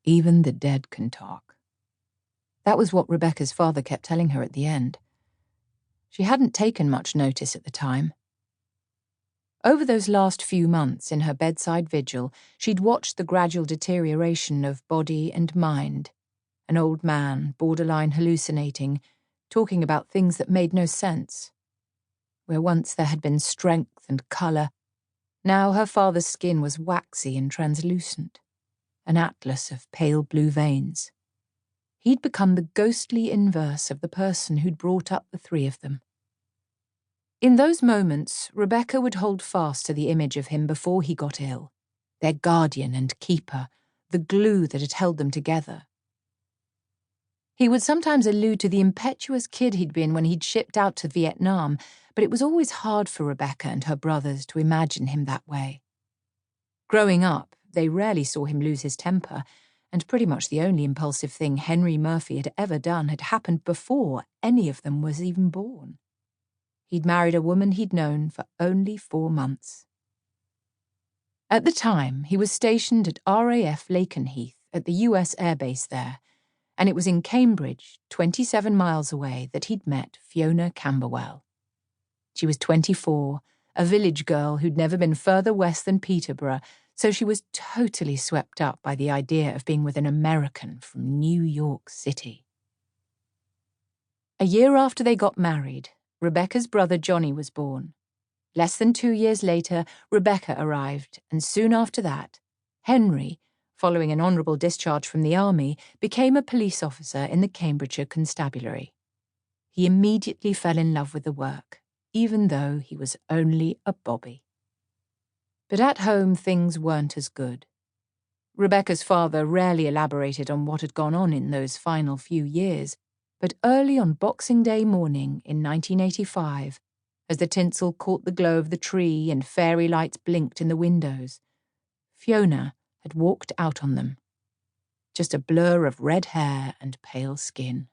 Even the dead can talk. That was what Rebekah's father kept telling her at the end. She hadn't taken much notice at the time. Over those last few months in her bedside vigil, she'd watched the gradual deterioration of body and mind. An old man, borderline hallucinating, talking about things that made no sense. Where once there had been strength and colour, now her father's skin was waxy and translucent, an atlas of pale blue veins. He'd become the ghostly inverse of the person who'd brought up the three of them. In those moments, Rebekah would hold fast to the image of him before he got ill, their guardian and keeper, the glue that had held them together. He would sometimes allude to the impetuous kid he'd been when he'd shipped out to Vietnam, but it was always hard for Rebekah and her brothers to imagine him that way. Growing up, they rarely saw him lose his temper, and pretty much the only impulsive thing Henry Murphy had ever done had happened before any of them was even born. He'd married a woman he'd known for only 4 months. At the time, he was stationed at RAF Lakenheath at the US Air Base there, and it was in Cambridge, 27 miles away, that he'd met Fiona Camberwell. She was 24, a village girl who'd never been further west than Peterborough, so she was totally swept up by the idea of being with an American from New York City. A year after they got married, Rebekah's brother Johnny was born. Less than 2 years later, Rebekah arrived, and soon after that, Henry, following an honourable discharge from the army, became a police officer in the Cambridgeshire Constabulary. He immediately fell in love with the work, even though he was only a bobby. But at home things weren't as good. Rebekah's father rarely elaborated on what had gone on in those final few years, but early on Boxing Day morning in 1985, as the tinsel caught the glow of the tree and fairy lights blinked in the windows, Fiona had walked out on them. Just a blur of red hair and pale skin.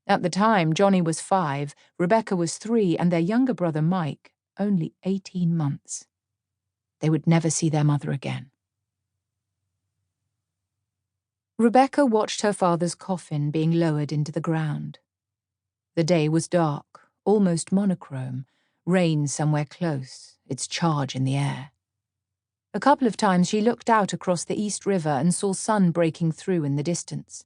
At the time, Johnny was 5, Rebekah was 3, and their younger brother Mike only 18 months. They would never see their mother again. Rebekah watched her father's coffin being lowered into the ground. The day was dark, almost monochrome, rain somewhere close, its charge in the air. A couple of times she looked out across the East River and saw sun breaking through in the distance.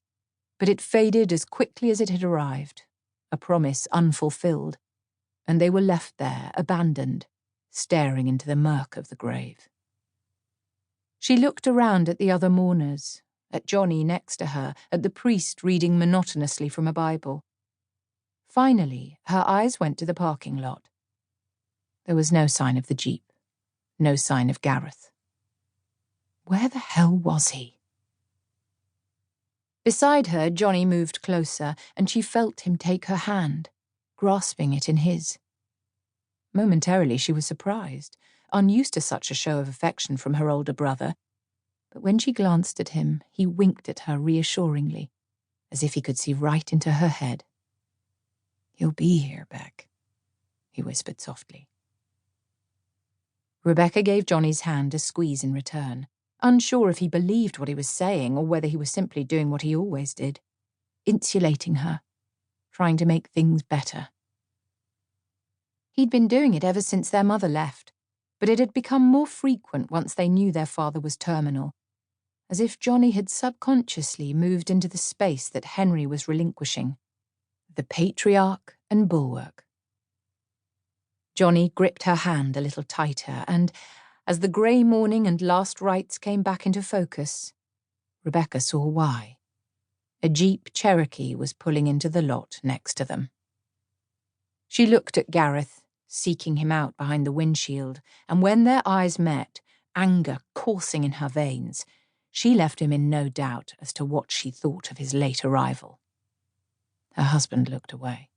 But it faded as quickly as it had arrived, a promise unfulfilled, and they were left there, abandoned, staring into the murk of the grave. She looked around at the other mourners, at Johnny next to her, at the priest reading monotonously from a Bible. Finally, her eyes went to the parking lot. There was no sign of the Jeep, no sign of Gareth. Where the hell was he? Beside her, Johnny moved closer, and she felt him take her hand, grasping it in his. Momentarily she was surprised, unused to such a show of affection from her older brother, but when she glanced at him, he winked at her reassuringly, as if he could see right into her head. "He'll be here, Beck," he whispered softly. Rebekah gave Johnny's hand a squeeze in return, unsure if he believed what he was saying or whether he was simply doing what he always did, insulating her, trying to make things better. He'd been doing it ever since their mother left, but it had become more frequent once they knew their father was terminal, as if Johnny had subconsciously moved into the space that Henry was relinquishing, the patriarch and bulwark. Johnny gripped her hand a little tighter, and, as the grey morning and last rites came back into focus, Rebekah saw why. A Jeep Cherokee was pulling into the lot next to them. She looked at Gareth, seeking him out behind the windshield, and when their eyes met, anger coursing in her veins, she left him in no doubt as to what she thought of his late arrival. Her husband looked away.